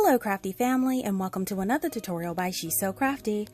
Hello CraftDee family, and welcome to another tutorial by She's So CraftDee.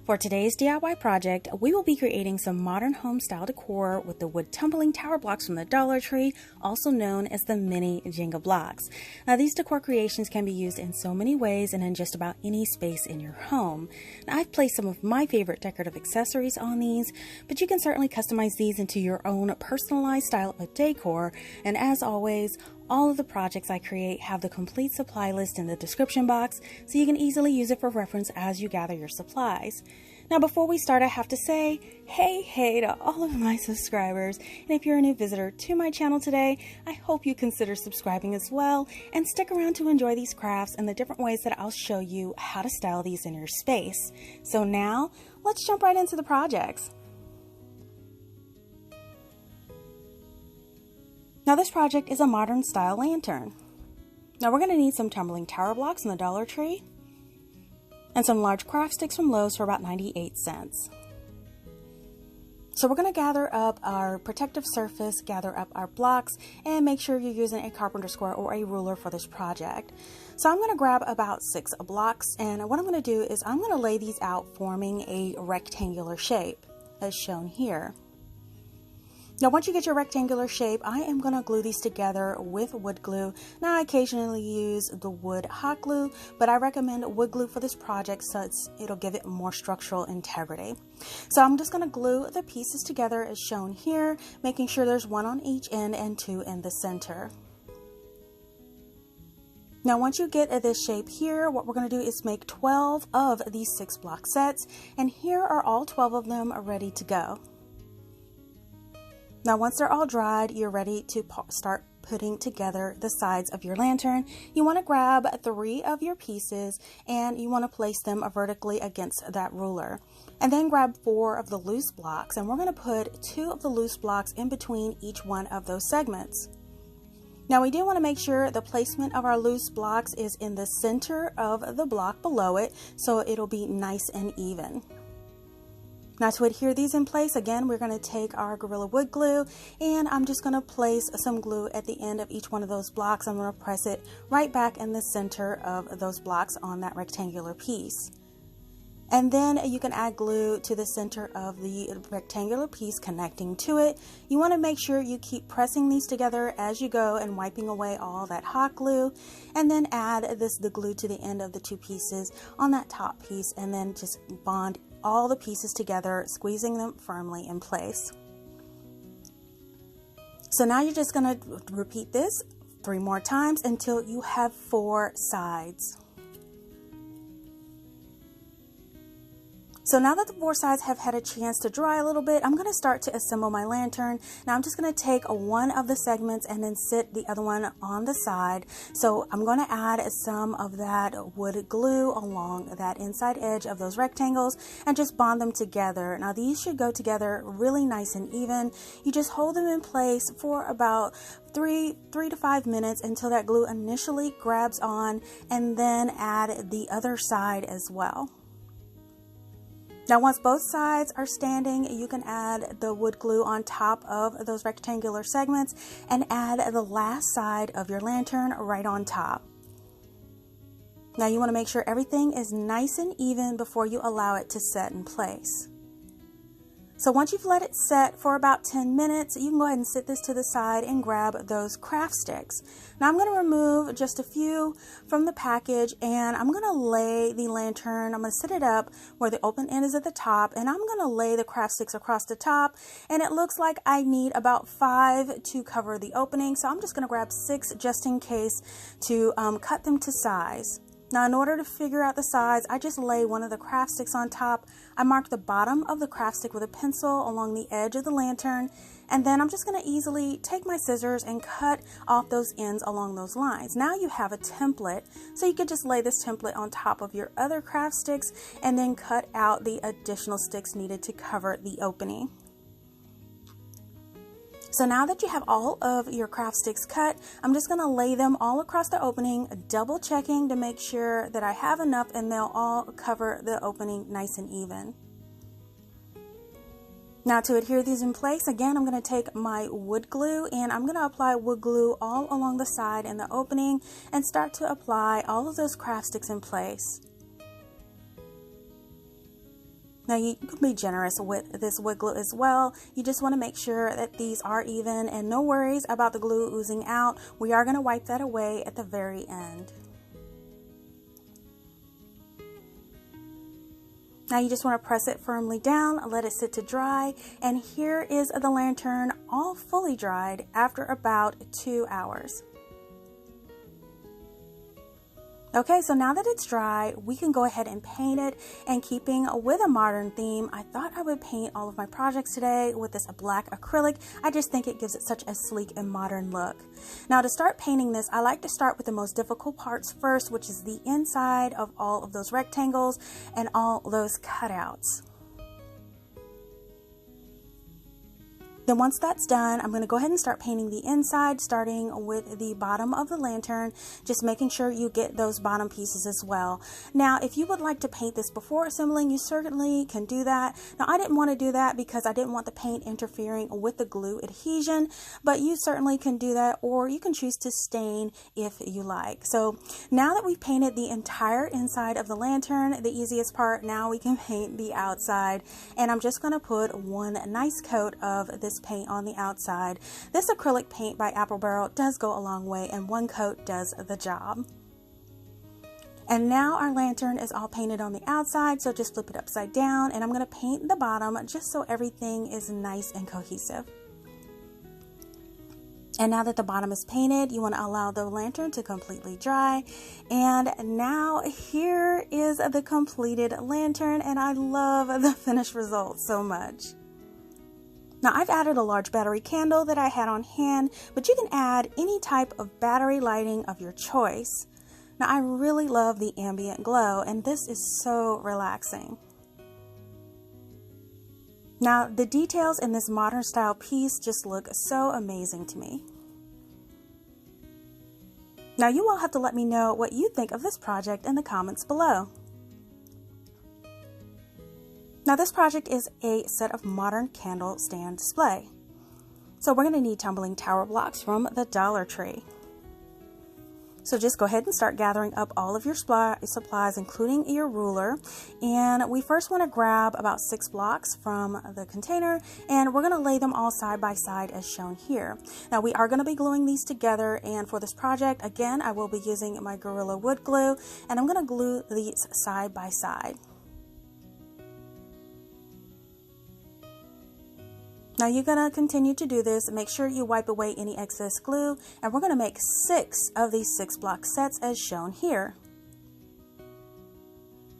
For today's DIY project, we will be creating some modern home style decor with the wood tumbling tower blocks from the Dollar Tree, also known as the Mini Jenga Blocks. Now these decor creations can be used in so many ways and in just about any space in your home. Now I've placed some of my favorite decorative accessories on these, but you can certainly customize these into your own personalized style of decor, and as always, all of the projects I create have the complete supply list in the description box, so you can easily use it for reference as you gather your supplies. Now before we start, I have to say, hey to all of my subscribers, and if you're a new visitor to my channel today, I hope you consider subscribing as well, and stick around to enjoy these crafts and the different ways that I'll show you how to style these in your space. So now, let's jump right into the projects. Now this project is a modern style lantern. Now we're going to need some tumbling tower blocks in the Dollar Tree and some large craft sticks from Lowe's for about 98 cents. So we're going to gather up our protective surface, gather up our blocks, and make sure you're using a carpenter square or a ruler for this project. So I'm going to grab about 6 blocks, and what I'm going to do is I'm going to lay these out forming a rectangular shape as shown here. Now once you get your rectangular shape, I am going to glue these together with wood glue. Now I occasionally use the wood hot glue, but I recommend wood glue for this project since it'll give it more structural integrity. So I'm just going to glue the pieces together as shown here, making sure there's 1 on each end and 2 in the center. Now once you get this shape here, what we're going to do is make 12 of these 6 block sets, and here are all 12 of them ready to go. Now once they're all dried, you're ready to start putting together the sides of your lantern. You want to grab 3 of your pieces and you want to place them vertically against that ruler. And then grab 4 of the loose blocks, and we're going to put 2 of the loose blocks in between each one of those segments. Now we do want to make sure the placement of our loose blocks is in the center of the block below it, so it'll be nice and even. Now to adhere these in place, again, we're going to take our Gorilla Wood glue, and I'm just going to place some glue at the end of each one of those blocks. I'm going to press it right back in the center of those blocks on that rectangular piece. And then you can add glue to the center of the rectangular piece connecting to it. You want to make sure you keep pressing these together as you go and wiping away all that hot glue, and then add the glue to the end of the 2 pieces on that top piece, and then just bond all the pieces together, squeezing them firmly in place. So now you're just going to repeat this 3 more times until you have 4 sides. So now that the 4 sides have had a chance to dry a little bit, I'm going to start to assemble my lantern. Now I'm just going to take one of the segments and then sit the other one on the side. So I'm going to add some of that wood glue along that inside edge of those rectangles and just bond them together. Now these should go together really nice and even. You just hold them in place for about 3 to 5 minutes until that glue initially grabs on, and then add the other side as well. Now once both sides are standing, you can add the wood glue on top of those rectangular segments and add the last side of your lantern right on top. Now you want to make sure everything is nice and even before you allow it to set in place. So once you've let it set for about 10 minutes, you can go ahead and sit this to the side and grab those craft sticks. Now I'm going to remove just a few from the package, and I'm going to lay the lantern, I'm going to sit it up where the open end is at the top, and I'm going to lay the craft sticks across the top, and it looks like I need about 5 to cover the opening, so I'm just going to grab 6 just in case to cut them to size. Now in order to figure out the size, I just lay one of the craft sticks on top. I mark the bottom of the craft stick with a pencil along the edge of the lantern, and then I'm just going to easily take my scissors and cut off those ends along those lines. Now you have a template, so you could just lay this template on top of your other craft sticks and then cut out the additional sticks needed to cover the opening. So now that you have all of your craft sticks cut, I'm just going to lay them all across the opening, double checking to make sure that I have enough and they'll all cover the opening nice and even. Now to adhere these in place, again, I'm going to take my wood glue and I'm going to apply wood glue all along the side and the opening and start to apply all of those craft sticks in place. Now you can be generous with this wood glue as well. You just want to make sure that these are even, and no worries about the glue oozing out. We are going to wipe that away at the very end. Now you just want to press it firmly down, let it sit to dry, and here is the lantern all fully dried after about 2 hours. Okay, so now that it's dry, we can go ahead and paint it. And keeping with a modern theme, I thought I would paint all of my projects today with this black acrylic. I just think it gives it such a sleek and modern look. Now to start painting this, I like to start with the most difficult parts first, which is the inside of all of those rectangles and all those cutouts. Then once that's done, I'm going to go ahead and start painting the inside, starting with the bottom of the lantern, just making sure you get those bottom pieces as well. Now, if you would like to paint this before assembling, you certainly can do that. Now, I didn't want to do that because I didn't want the paint interfering with the glue adhesion, but you certainly can do that, or you can choose to stain if you like. So now that we've painted the entire inside of the lantern, the easiest part, now we can paint the outside. And I'm just going to put one nice coat of this paint on the outside. This acrylic paint by Apple Barrel does go a long way, and one coat does the job. And now our lantern is all painted on the outside, so just flip it upside down, and I'm going to paint the bottom just so everything is nice and cohesive. And now that the bottom is painted, you want to allow the lantern to completely dry. And now here is the completed lantern, and I love the finished result so much. Now I've added a large battery candle that I had on hand, but you can add any type of battery lighting of your choice. Now I really love the ambient glow, and this is so relaxing. Now the details in this modern style piece just look so amazing to me. Now you all have to let me know what you think of this project in the comments below. Now this project is a set of modern candle stand display. So we're going to need tumbling tower blocks from the Dollar Tree. So just go ahead and start gathering up all of your supplies, including your ruler. And we first want to grab about 6 blocks from the container, and we're going to lay them all side by side as shown here. Now we are going to be gluing these together, and for this project, again, I will be using my Gorilla Wood Glue, and I'm going to glue these side by side. Now you're going to continue to do this. Make sure you wipe away any excess glue, and we're going to make 6 of these 6 block sets as shown here.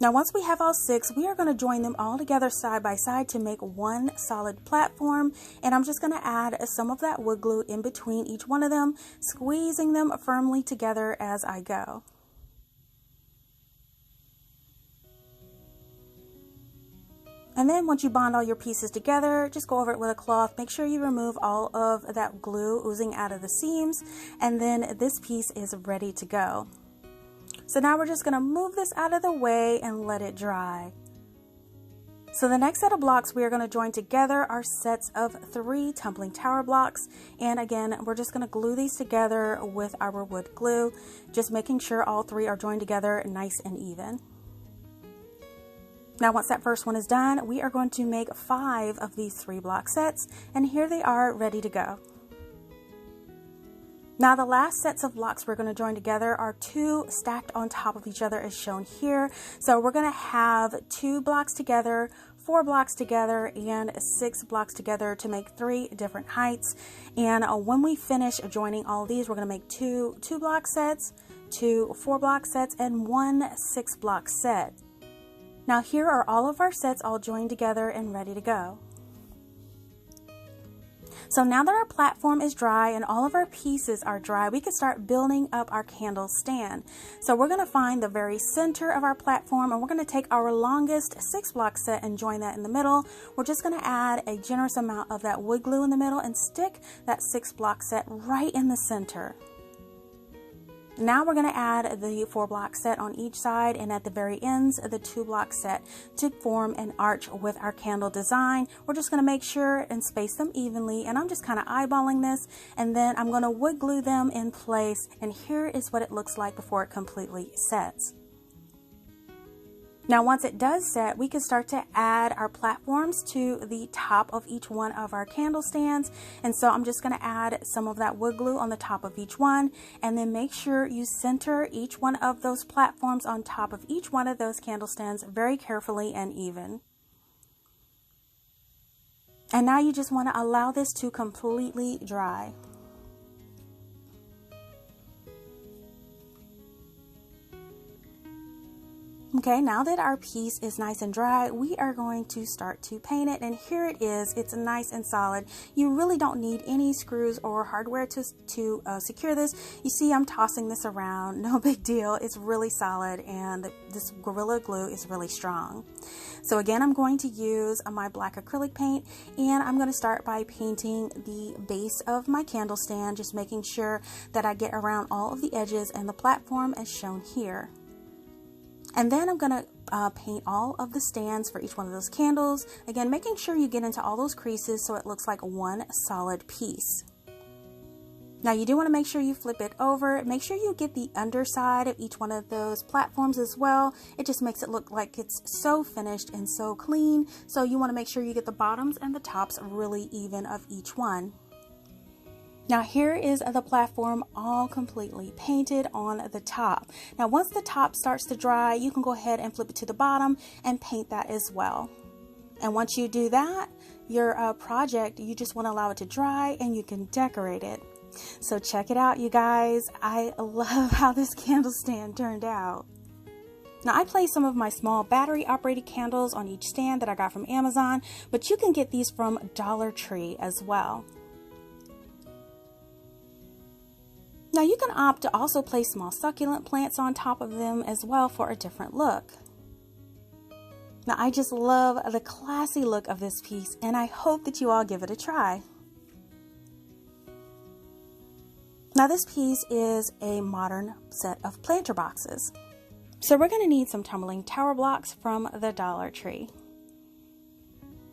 Now once we have all 6, we are going to join them all together side by side to make one solid platform, and I'm just going to add some of that wood glue in between each one of them, squeezing them firmly together as I go. And then once you bond all your pieces together, just go over it with a cloth. Make sure you remove all of that glue oozing out of the seams, and then this piece is ready to go. So now we're just going to move this out of the way and let it dry. So the next set of blocks we are going to join together are sets of 3 tumbling tower blocks, and again we're just going to glue these together with our wood glue, just making sure all 3 are joined together nice and even. Now once that first one is done, we are going to make 5 of these 3 block sets, and here they are ready to go. Now the last sets of blocks we're going to join together are 2 stacked on top of each other as shown here. So we're going to have 2 blocks together, 4 blocks together, and 6 blocks together to make 3 different heights. And when we finish joining all of these, we're going to make 2 block sets, 2 4 block sets, and 1 6 block set. Now here are all of our sets all joined together and ready to go. So now that our platform is dry and all of our pieces are dry, we can start building up our candle stand. So we're going to find the very center of our platform, and we're going to take our longest 6 block set and join that in the middle. We're just going to add a generous amount of that wood glue in the middle and stick that 6 block set right in the center. Now we're going to add the 4-block set on each side, and at the very ends the 2-block set to form an arch with our candle design. We're just going to make sure and space them evenly, and I'm just kind of eyeballing this, and then I'm going to wood glue them in place, and here is what it looks like before it completely sets. Now once it does set, we can start to add our platforms to the top of each one of our candle stands. And so I'm just going to add some of that wood glue on the top of each one, and then make sure you center each one of those platforms on top of each one of those candle stands very carefully and even. And now you just want to allow this to completely dry. Okay, now that our piece is nice and dry, we are going to start to paint it, and here it is. It's nice and solid. You really don't need any screws or hardware to secure this. You see, I'm tossing this around, no big deal. It's really solid, and this Gorilla Glue is really strong. So again, I'm going to use my black acrylic paint, and I'm going to start by painting the base of my candle stand, just making sure that I get around all of the edges and the platform as shown here. And then I'm going to paint all of the stands for each one of those candles. Again, making sure you get into all those creases so it looks like one solid piece. Now you do want to make sure you flip it over. Make sure you get the underside of each one of those platforms as well. It just makes it look like it's so finished and so clean. So you want to make sure you get the bottoms and the tops really even of each one. Now here is the platform all completely painted on the top. Now once the top starts to dry, you can go ahead and flip it to the bottom and paint that as well. And once you do that, your project, you just want to allow it to dry and you can decorate it. So check it out, you guys. I love how this candle stand turned out. Now I placed some of my small battery operated candles on each stand that I got from Amazon, but you can get these from Dollar Tree as well. Now you can opt to also place small succulent plants on top of them as well for a different look. Now I just love the classy look of this piece, and I hope that you all give it a try. Now this piece is a modern set of planter boxes. So we're going to need some Tumbling Tower Blocks from the Dollar Tree.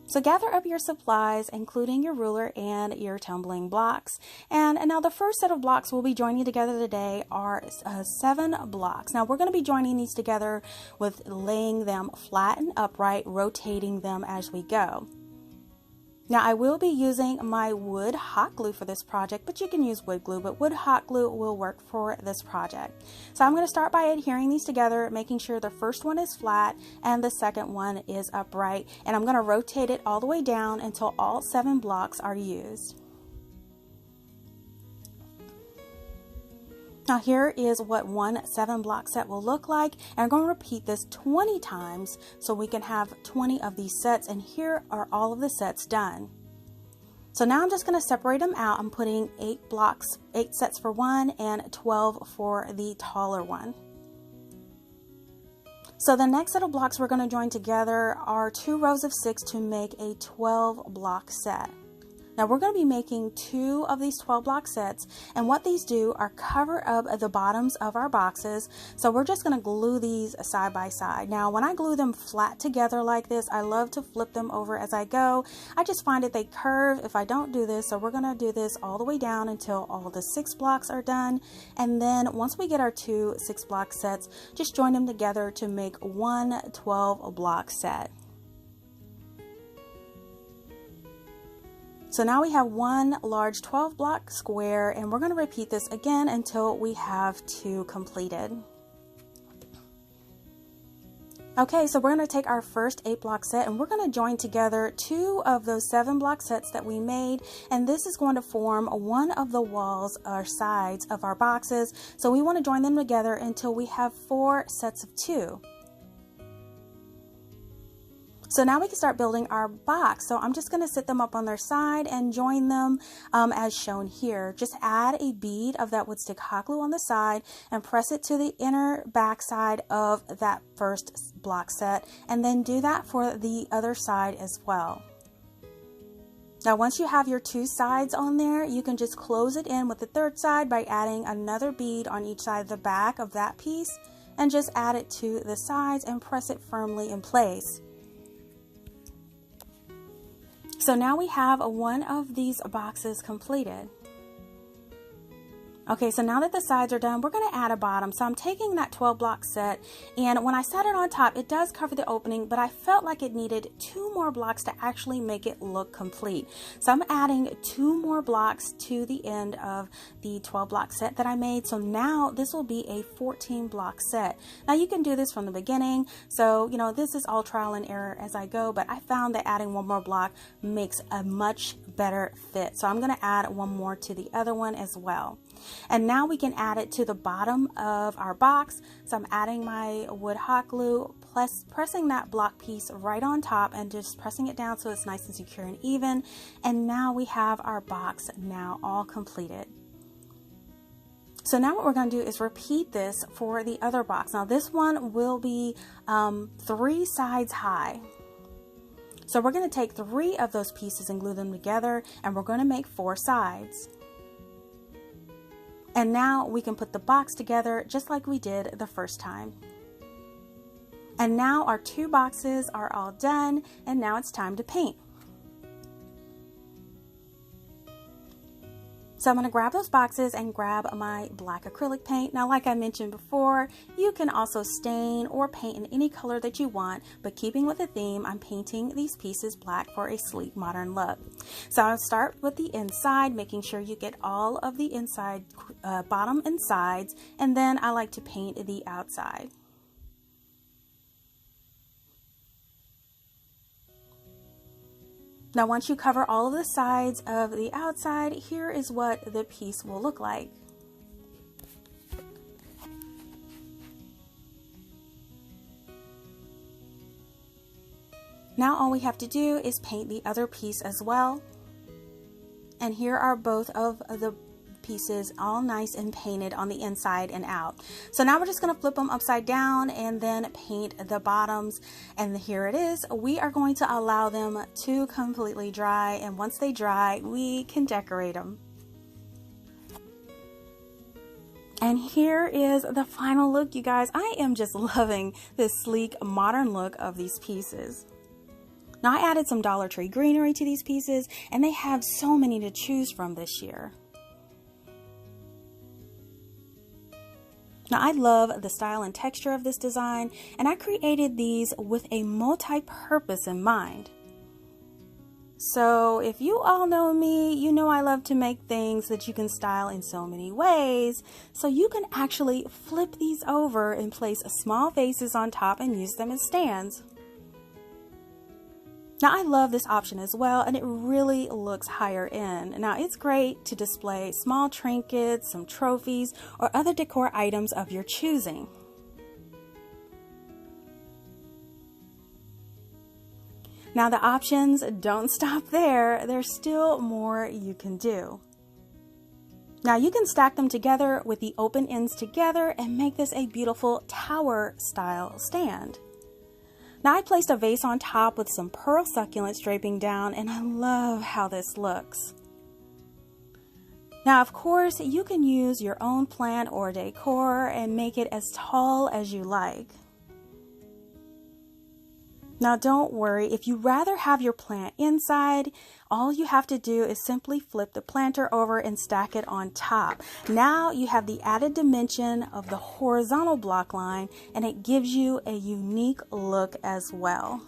So gather up your supplies, including your ruler and your tumbling blocks. And now the first set of blocks we'll be joining together today are 7 blocks. Now we're going to be joining these together with laying them flat and upright, rotating them as we go. Now I will be using my wood hot glue for this project, but you can use wood glue, but wood hot glue will work for this project. So I'm going to start by adhering these together, making sure the first one is flat and the second one is upright. And I'm going to rotate it all the way down until all 7 blocks are used. Now here is what one 7-block set will look like, and I'm going to repeat this 20 times so we can have 20 of these sets, and here are all of the sets done. So now I'm just going to separate them out. I'm putting 8 blocks, 8 sets for one and 12 for the taller one. So the next set of blocks we're going to join together are 2 rows of 6 to make a 12-block set. Now we're going to be making 2 of these 12-block sets, and what these do are cover up the bottoms of our boxes. So we're just going to glue these side by side. Now when I glue them flat together like this, I love to flip them over as I go. I just find that they curve if I don't do this, so we're going to do this all the way down until all the 6 blocks are done. And then once we get our 2 6-block sets, just join them together to make one 12-block set. So now we have one large 12-block square, and we're going to repeat this again until we have 2 completed. Okay, so we're going to take our first 8-block set and we're going to join together 2 of those 7-block sets that we made, and this is going to form one of the walls or sides of our boxes. So we want to join them together until we have 4 sets of 2. So now we can start building our box. So I'm just going to sit them up on their side and join them as shown here. Just add a bead of that wood stick hot glue on the side and press it to the inner back side of that first block set, and then do that for the other side as well. Now once you have your two sides on there, you can just close it in with the third side by adding another bead on each side of the back of that piece, and just add it to the sides and press it firmly in place. So now we have one of these boxes completed. Okay, so now that the sides are done, we're going to add a bottom. So I'm taking that 12 block set, and when I set it on top, it does cover the opening, but I felt like it needed 2 more blocks to actually make it look complete. So I'm adding 2 more blocks to the end of the 12 block set that I made. So now this will be a 14 block set. Now you can do this from the beginning. So, you know, this is all trial and error as I go, but I found that adding 1 more block makes a much better fit. So I'm going to add 1 more to the other one as well. And now we can add it to the bottom of our box. So I'm adding my wood hot glue, plus pressing that block piece right on top and just pressing it down so it's nice and secure and even. And now we have our box now all completed. So now what we're going to do is repeat this for the other box. Now this one will be 3 sides high. So we're going to take 3 of those pieces and glue them together, and we're going to make 4 sides. And now we can put the box together just like we did the first time. And now our 2 boxes are all done, and now it's time to paint. So I'm going to grab those boxes and grab my black acrylic paint. Now, like I mentioned before, you can also stain or paint in any color that you want, but keeping with the theme, I'm painting these pieces black for a sleek modern look. So I'll start with the inside, making sure you get all of the inside, bottom and sides, and then I like to paint the outside. Now once you cover all of the sides of the outside, here is what the piece will look like. Now all we have to do is paint the other piece as well. And here are both of the pieces all nice and painted on the inside and out. So now we're just going to flip them upside down and then paint the bottoms, and here it is. We are going to allow them to completely dry, and once they dry we can decorate them. And here is the final look, you guys. I am just loving this sleek modern look of these pieces. Now I added some Dollar Tree greenery to these pieces, and they have so many to choose from this year. Now I love the style and texture of this design, and I created these with a multi-purpose in mind. So if you all know me, you know I love to make things that you can style in so many ways. So you can actually flip these over and place small vases on top and use them as stands. Now I love this option as well, and it really looks higher end. Now it's great to display small trinkets, some trophies, or other decor items of your choosing. Now the options don't stop there. There's still more you can do. Now you can stack them together with the open ends together and make this a beautiful tower style stand. Now I placed a vase on top with some pearl succulents draping down, and I love how this looks. Now of course you can use your own plant or decor and make it as tall as you like. Now don't worry, if you rather have your plant inside, all you have to do is simply flip the planter over and stack it on top. Now you have the added dimension of the horizontal block line, and it gives you a unique look as well.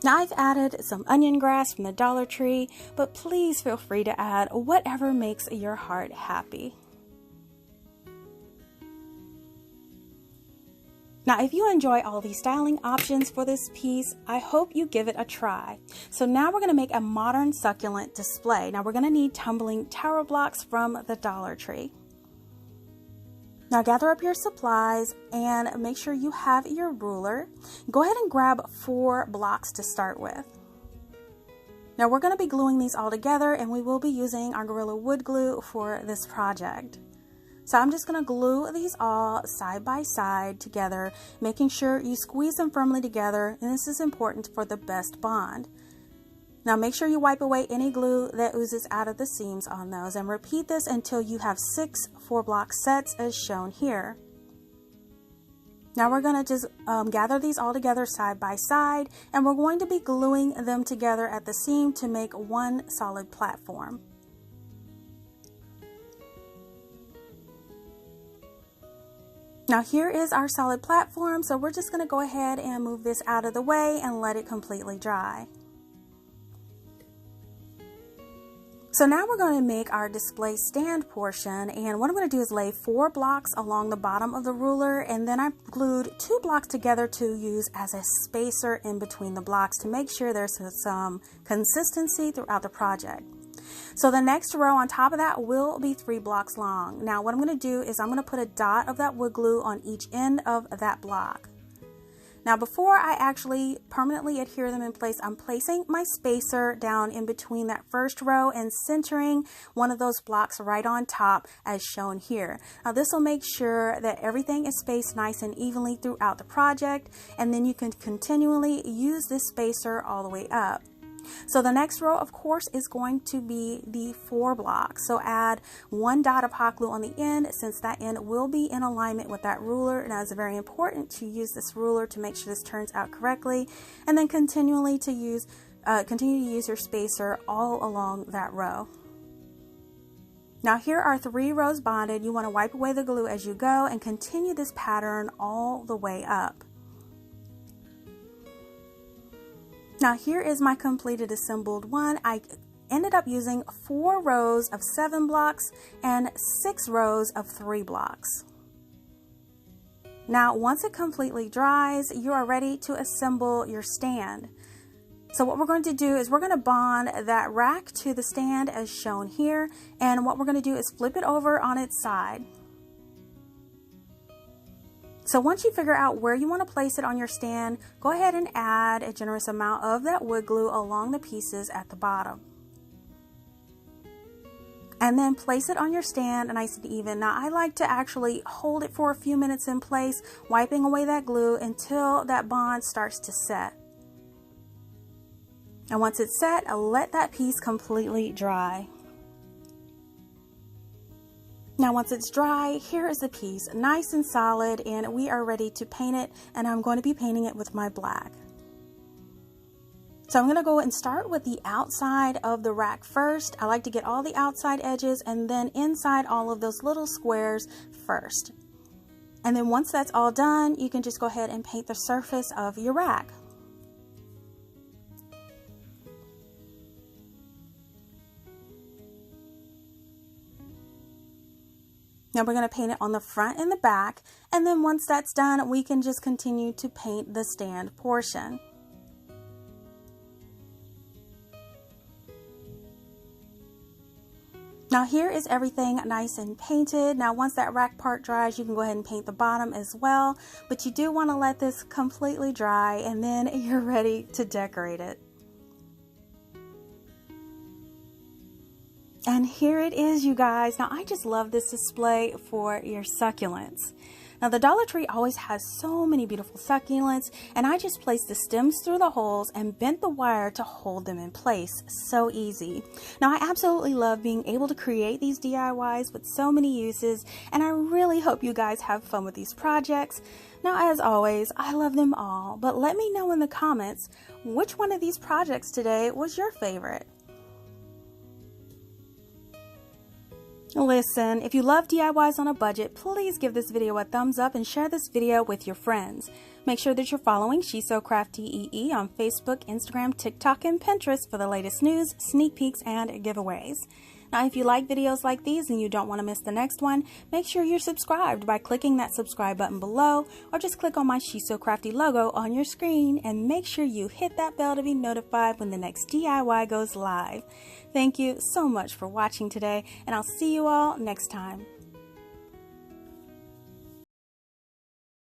Now I've added some onion grass from the Dollar Tree, but please feel free to add whatever makes your heart happy. Now, if you enjoy all these styling options for this piece, I hope you give it a try. So now we're going to make a modern succulent display. Now we're going to need Tumbling Tower Blocks from the Dollar Tree. Now gather up your supplies and make sure you have your ruler. Go ahead and grab 4 blocks to start with. Now we're going to be gluing these all together, and we will be using our Gorilla Wood Glue for this project. So I'm just going to glue these all side by side together, making sure you squeeze them firmly together, and this is important for the best bond. Now make sure you wipe away any glue that oozes out of the seams on those, and repeat this until you have 6 4-block sets as shown here. Now we're going to just gather these all together side by side, and we're going to be gluing them together at the seam to make one solid platform. Now here is our solid platform, so we're just going to go ahead and move this out of the way and let it completely dry. So now we're going to make our display stand portion, and what I'm going to do is lay 4 blocks along the bottom of the ruler, and then I glued 2 blocks together to use as a spacer in between the blocks to make sure there's some consistency throughout the project. So the next row on top of that will be 3 blocks long. Now what I'm going to do is I'm going to put a dot of that wood glue on each end of that block. Now before I actually permanently adhere them in place, I'm placing my spacer down in between that first row and centering one of those blocks right on top as shown here. Now this will make sure that everything is spaced nice and evenly throughout the project, and then you can continually use this spacer all the way up. So the next row, of course, is going to be the 4 blocks. So add 1 dot of hot glue on the end, since that end will be in alignment with that ruler. Now it's very important to use this ruler to make sure this turns out correctly, and then continue to use your spacer all along that row. Now here are 3 rows bonded. You want to wipe away the glue as you go and continue this pattern all the way up. Now here is my completed assembled one. I ended up using 4 rows of 7 blocks and 6 rows of 3 blocks. Now once it completely dries, you are ready to assemble your stand. So what we're going to do is we're going to bond that rack to the stand as shown here, and what we're going to do is flip it over on its side. So once you figure out where you want to place it on your stand, go ahead and add a generous amount of that wood glue along the pieces at the bottom. And then place it on your stand nice and even. Now I like to actually hold it for a few minutes in place, wiping away that glue until that bond starts to set. And once it's set, let that piece completely dry. Now once it's dry, here is the piece, nice and solid, and we are ready to paint it, and I'm going to be painting it with my black. So I'm going to go and start with the outside of the rack first. I like to get all the outside edges and then inside all of those little squares first. And then once that's all done, you can just go ahead and paint the surface of your rack. Now we're going to paint it on the front and the back, and then once that's done, we can just continue to paint the stand portion. Now here is everything nice and painted. Now once that rack part dries, you can go ahead and paint the bottom as well, but you do want to let this completely dry, and then you're ready to decorate it. And here it is, you guys. Now I just love this display for your succulents. Now the Dollar Tree always has so many beautiful succulents, and I just placed the stems through the holes and bent the wire to hold them in place. So easy. Now I absolutely love being able to create these DIYs with so many uses, and I really hope you guys have fun with these projects. Now as always, I love them all, but let me know in the comments which one of these projects today was your favorite. Listen, if you love DIYs on a budget, please give this video a thumbs up and share this video with your friends. Make sure that you're following She's So CraftDee on Facebook, Instagram, TikTok, and Pinterest for the latest news, sneak peeks, and giveaways. Now, if you like videos like these and you don't want to miss the next one, make sure you're subscribed by clicking that subscribe button below, or just click on my She's So Crafty logo on your screen, and make sure you hit that bell to be notified when the next DIY goes live. Thank you so much for watching today, and I'll see you all next time.